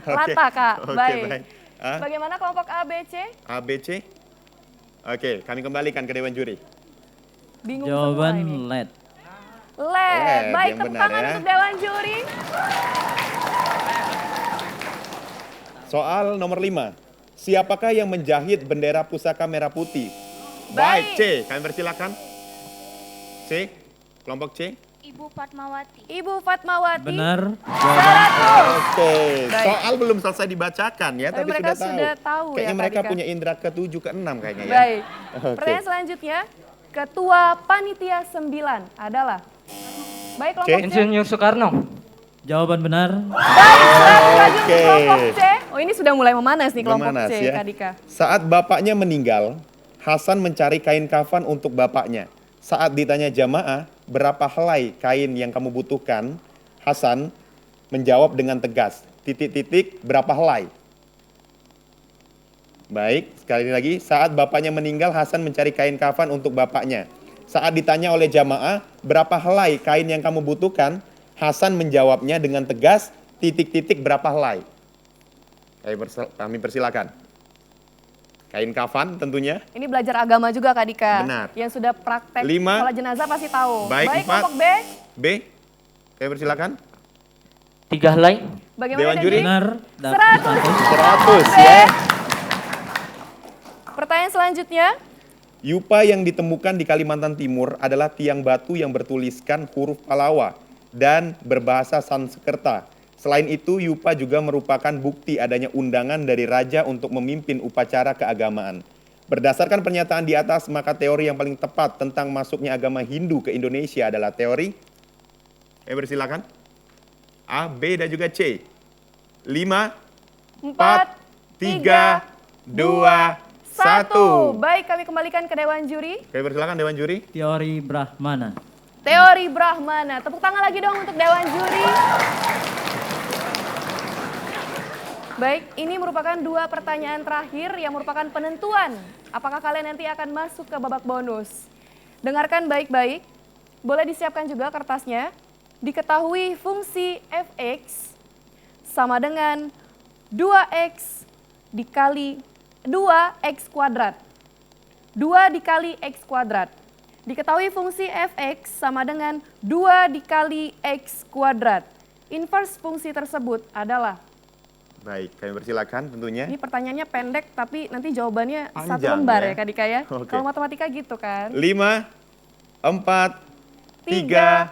Rata, Kak. Oke, Baik. A, Bagaimana kelompok A, B, C? A, B, C. Oke, kami kembalikan ke Dewan Juri. Bingung Jawaban semua ini. LED. LED. Baik, yang tepuk benar tangan ya. untuk Dewan Juri. Soal nomor 5. Siapakah yang menjahit bendera pusaka merah putih? Baik, C. Kami persilakan. C. Kelompok C. Ibu Fatmawati. Ibu Fatmawati. Benar. Jawaban 100. Oke, Baik. soal belum selesai dibacakan ya, Tapi tapi mereka sudah tahu. sudah tahu ya, Kayaknya Kak mereka Dika. punya indera ke-7, ke-6 kayaknya ya. Baik. Oke. Pertanyaan selanjutnya, Ketua Panitia 9 adalah. Baik, kelompok C. Insinyur Soekarno. Jawaban benar. Baik, 100 lagi untuk Oke. kelompok C. Oh, ini sudah mulai memanas nih kelompok Memanas, C, ya. Kak Dika. Saat bapaknya meninggal, Hasan mencari kain kafan untuk bapaknya. Saat ditanya jamaah, berapa helai kain yang kamu butuhkan? Hasan menjawab dengan tegas, titik-titik berapa helai? Baik, sekali lagi, saat bapaknya meninggal, Hasan mencari kain kafan untuk bapaknya. Saat ditanya oleh jamaah, berapa helai kain yang kamu butuhkan? Hasan menjawabnya dengan tegas, titik-titik berapa helai? Kami persilakan. Kain kafan tentunya. Ini belajar agama juga, Kak Dika. Benar. Yang sudah praktek 5. sholat jenazah pasti tahu. Baik, 4. kelompok B. B, kami persilakan. 3 helai. Bagaimana Dewan dan juri? Benar. 100. 100 B. ya. Pertanyaan selanjutnya. Yupa yang ditemukan di Kalimantan Timur adalah tiang batu yang bertuliskan huruf Palawa dan berbahasa Sanskerta. Selain itu, Yupa juga merupakan bukti adanya undangan dari raja untuk memimpin upacara keagamaan. Berdasarkan pernyataan di atas, maka teori yang paling tepat tentang masuknya agama Hindu ke Indonesia adalah teori. Bersilakan. A, B, dan juga C. 5, 4, 3, 2, 1. Baik, kami kembalikan ke Dewan Juri. Oke, persilakan Dewan Juri. Teori Brahmana. Teori Brahmana. Tepuk tangan lagi dong untuk Dewan Juri. Baik, ini merupakan 2 pertanyaan terakhir yang merupakan penentuan apakah kalian nanti akan masuk ke babak bonus. Dengarkan baik-baik, boleh disiapkan juga kertasnya. Diketahui fungsi fx sama dengan 2x dikali 2x kuadrat. 2 dikali x kuadrat. Diketahui fungsi fx sama dengan 2 dikali x kuadrat. Inverse fungsi tersebut adalah... Baik, kami persilakan tentunya. Ini pertanyaannya pendek tapi nanti jawabannya satu Panjang lembar ya. ya Kak Dika ya. Oke. Kalau matematika gitu kan. 5, 4, 3,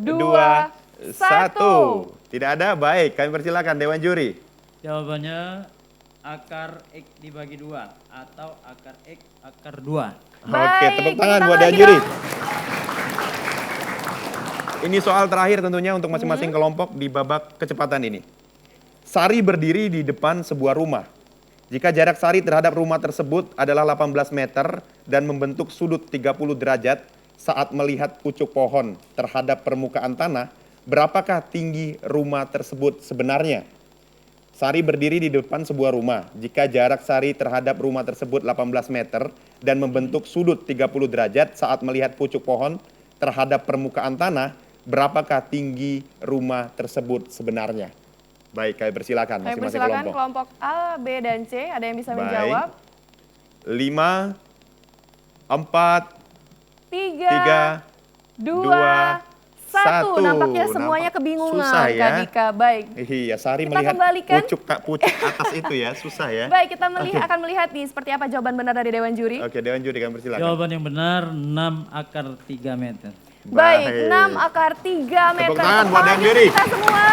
2, 1. Tidak ada, baik. Kami persilakan Dewan Juri. Jawabannya akar X dibagi 2 atau akar X akar 2. Oke, Baik, tepuk tangan buat lagi Dewan Juri. dong. Ini soal terakhir tentunya untuk masing-masing kelompok di babak kecepatan ini. Sari berdiri di depan sebuah rumah. Jika jarak Sari terhadap rumah tersebut adalah 18 meter dan membentuk sudut 30 derajat saat melihat pucuk pohon terhadap permukaan tanah, berapakah tinggi rumah tersebut sebenarnya? Sari berdiri di depan sebuah rumah. Jika jarak Sari terhadap rumah tersebut 18 meter dan membentuk sudut 30 derajat saat melihat pucuk pohon terhadap permukaan tanah, berapakah tinggi rumah tersebut sebenarnya? Baik, kami persilakan Kami masing-masing persilakan kelompok. kelompok A, B, dan C. Ada yang bisa Baik. menjawab? 5, 4, 3, 2, 1. Nampaknya semuanya kebingungan susah ya. Kak Dika. Baik. Iya, Sari Kita melihat kembalikan. pucuk atas itu ya, susah ya. Baik, kita akan melihat nih seperti apa jawaban benar dari Dewan Juri. Oke, Dewan Juri kami persilakan. Jawaban yang benar 6 akar 3 meter. Baik, 6 akar 3 meter. Tepuk tangan buat Dewan Juri. Kita semua.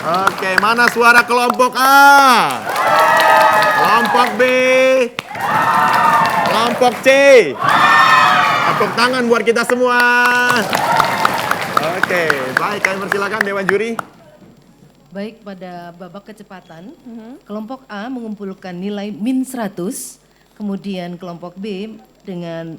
Oke, mana suara kelompok A? Kelompok B? Kelompok C? Tepuk tangan buat kita semua. Oke, baik, kami persilakan Dewan Juri. Baik, pada babak kecepatan, kelompok A mengumpulkan nilai min 100, kemudian kelompok B dengan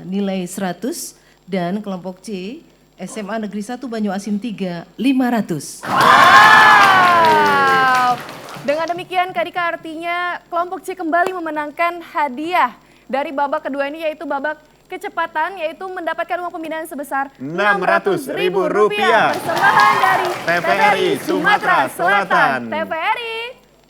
nilai 100, dan kelompok C, SMA Negeri 1 Banyuasin 3, 500. Wow. Dengan demikian Kak Dika artinya kelompok C kembali memenangkan hadiah dari babak kedua ini yaitu babak kecepatan yaitu mendapatkan uang pembinaan sebesar Rp600.000 persembahan dari TVRI Sumatera Selatan. TVRI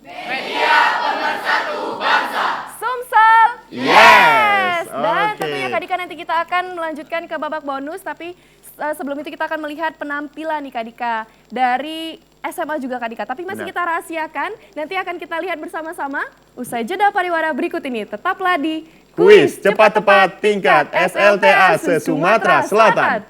Media Pemersatu Bangsa Sumsel. Yes. Dan Oke. tentunya Kak Dika nanti kita akan melanjutkan ke babak bonus tapi sebelum itu kita akan melihat penampilan nih Kak Dika dari SMA juga Kak Dika. Tapi masih Benar. kita rahasiakan, nanti akan kita lihat bersama-sama usai jeda pariwara berikut ini. Tetaplah di Kuis cepat tepat tingkat SLTA se-Sumatera Selatan.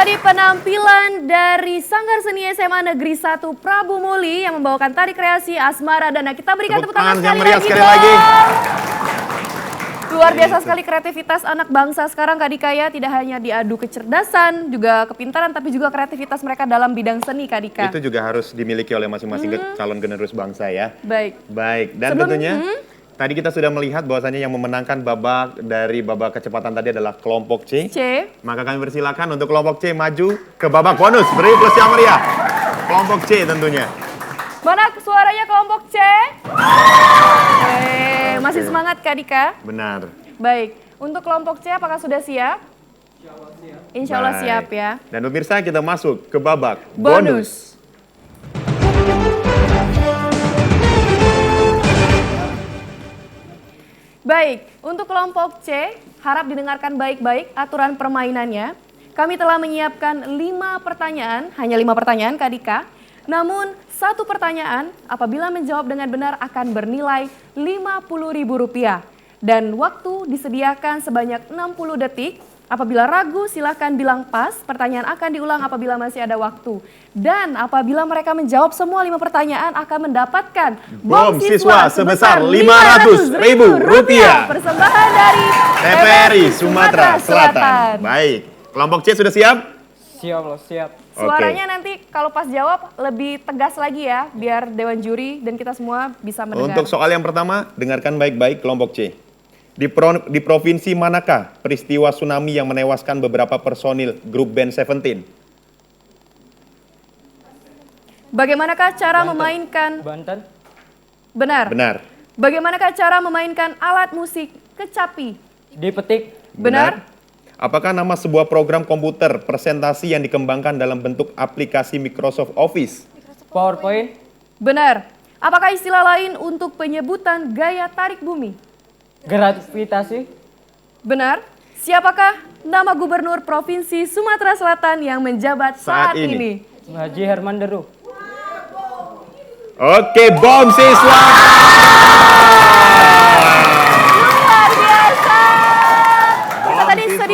tadi penampilan dari Sanggar Seni SMA Negeri 1 Prabu Muli yang membawakan tari kreasi Asmara Dana. Kita berikan tepuk tangan yang sekali meriah lagi sekali dong. lagi. Luar biasa sekali kreativitas anak bangsa sekarang Kak Dika ya. Tidak hanya diadu kecerdasan, juga kepintaran, tapi juga kreativitas mereka dalam bidang seni Kak Dika. Itu juga harus dimiliki oleh masing-masing calon generus bangsa ya. Baik. Baik, dan tentunya tadi kita sudah melihat bahwasannya yang memenangkan babak dari babak kecepatan tadi adalah kelompok C. Maka kami persilakan untuk kelompok C maju ke babak bonus. Beri plus yang meriah. Kelompok C tentunya. Mana suaranya kelompok C? Masih semangat Kak Dika? Benar. Baik, untuk kelompok C apakah sudah siap? Insya Allah Baik. siap ya. Dan pemirsa kita masuk ke babak Bonus. Baik, untuk kelompok C, harap didengarkan baik-baik aturan permainannya. Kami telah menyiapkan 5 pertanyaan, hanya 5 pertanyaan Kak Dika. Namun, 1 pertanyaan apabila menjawab dengan benar akan bernilai Rp50.000. Dan waktu disediakan sebanyak 60 detik. Apabila ragu silahkan bilang pas, pertanyaan akan diulang apabila masih ada waktu. Dan apabila mereka menjawab semua 5 pertanyaan akan mendapatkan Bom siswa sebesar Rp500.000. Persembahan dari TVRI Sumatera Selatan. Baik, kelompok C sudah siap? Siap loh, siap. Suaranya nanti kalau pas jawab lebih tegas lagi ya, biar Dewan Juri dan kita semua bisa mendengar. Untuk soal yang pertama, dengarkan baik-baik kelompok C. Di provinsi manakah peristiwa tsunami yang menewaskan beberapa personil grup band Seventeen? Bagaimanakah cara memainkan... Banten. Benar. Benar. Bagaimanakah cara memainkan alat musik kecapi? Dipetik. Benar. Apakah nama sebuah program komputer presentasi yang dikembangkan dalam bentuk aplikasi Microsoft Office? PowerPoint. Benar. Apakah istilah lain untuk penyebutan gaya tarik bumi? Gravitasi. Benar. Siapakah nama gubernur Provinsi Sumatera Selatan yang menjabat saat ini? Haji Herman Deru. Oke, bom siswa. Luar biasa. Kita tadi siswa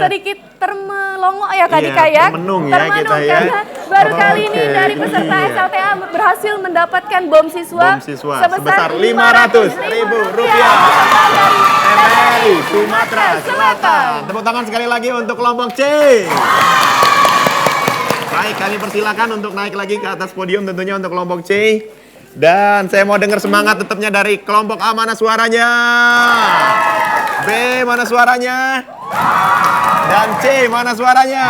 sedikit termelongo ya Kak Iya, Dika ya. termenung ya kita ya. Karena baru kali ini Oke, dari peserta iya. SLTA berhasil mendapatkan bom siswa, sebesar Rp500.000. TVRI Sumatera Selatan. Tepuk tangan sekali lagi untuk kelompok C. Baik, kami persilakan untuk naik lagi ke atas podium tentunya untuk kelompok C. Dan saya mau dengar semangat tetapnya dari kelompok A, mana suaranya? B, mana suaranya? Dan C, mana suaranya?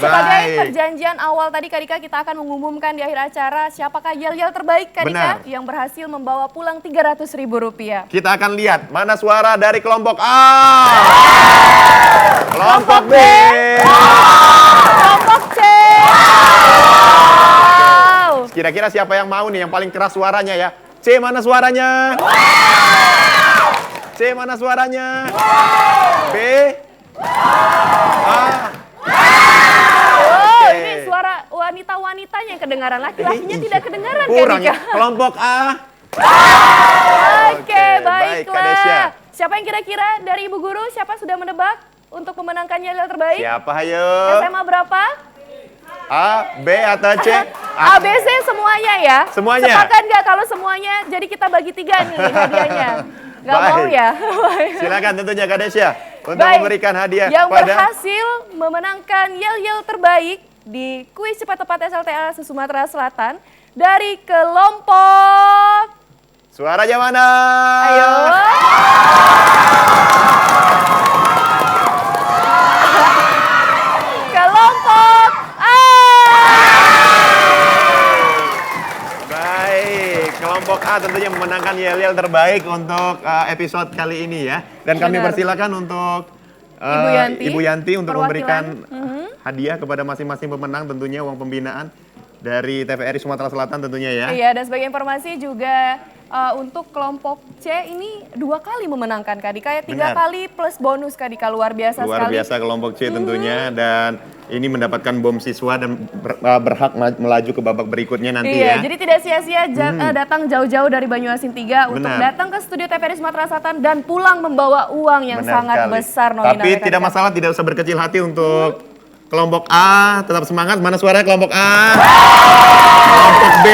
Sebagai Baik. perjanjian awal tadi Kak Dika, kita akan mengumumkan di akhir acara siapakah yel-yel terbaik Kak Dika Benar. yang berhasil membawa pulang Rp300.000. Kita akan lihat mana suara dari kelompok A. Kelompok B. Kelompok C. Wow. Kira-kira siapa yang mau nih yang paling keras suaranya ya? C, mana suaranya? C, mana suaranya? B. A. Oh, ini suara wanita-wanitanya yang kedengaran, laki-lakinya tidak kedengaran Kak Kurang Dika. ya. Kelompok A. Oke, baik, Kak Desya. baiklah. Siapa yang kira-kira dari Ibu Guru, siapa sudah menebak untuk memenangkan yel-yel terbaik? Siapa ayo? SMA berapa? A, B atau C? A, B, C semuanya ya? Semuanya? Sepakat nggak kalau semuanya? Jadi kita bagi 3 nih hadiahnya. Nggak Baik. mau ya? Silakan tentunya Kak Desya untuk Baik. memberikan hadiah Yang pada berhasil memenangkan yel-yel terbaik di kuis cepat tepat SLTA Sumatera Selatan dari kelompok... suaranya mana? Ayo. Kelompok A. Baik, kelompok A tentunya memenangkan yel-yel terbaik untuk episode kali ini ya. Dan kami Benar. persilakan untuk Ibu Yanti untuk perwakilan. memberikan hadiah kepada masing-masing pemenang, tentunya uang pembinaan dari TVRI Sumatera Selatan tentunya ya. Iya, dan sebagai informasi juga untuk kelompok C ini 2 kali memenangkan Kak Dika ya, 3 Benar. kali plus bonus Kak Dika, luar biasa Luar sekali. biasa kelompok C tentunya, dan ini mendapatkan bom siswa dan berhak melaju ke babak berikutnya nanti Iya, ya. jadi tidak sia-sia datang jauh-jauh dari Banyuasin 3 untuk Benar. datang ke studio TVRI Sumatera Selatan dan pulang membawa uang yang Benar sangat sekali. besar nominalnya. Tapi Kak tidak Dika. masalah, tidak usah berkecil hati untuk Kelompok A tetap semangat. Mana suaranya kelompok A? Kelompok B.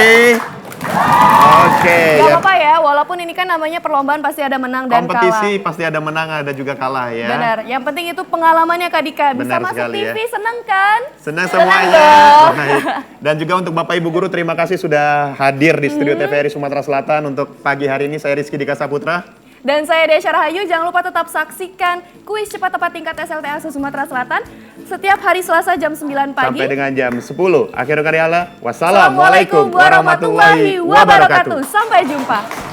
Oke. Gak apa-apa ya, walaupun ini kan namanya perlombaan pasti ada menang dan Kompetisi kalah. pasti ada menang, ada juga kalah ya. Benar, yang penting itu pengalamannya Kak Dika. Bisa Benar masuk sekali TV, ya. seneng kan? Senang Senang semuanya. dong. Baik. Dan juga untuk Bapak Ibu Guru, terima kasih sudah hadir di studio TVRI Sumatera Selatan. Untuk pagi hari ini saya Rizky Dika Saputra. Dan saya Desya Rahayu, jangan lupa tetap saksikan kuis cepat tepat tingkat SLTA Sumatera Selatan setiap hari Selasa jam 9 pagi. Sampai dengan jam 10. Akhirul karyala. Wassalamualaikum Assalamualaikum warahmatullahi wabarakatuh. Sampai jumpa.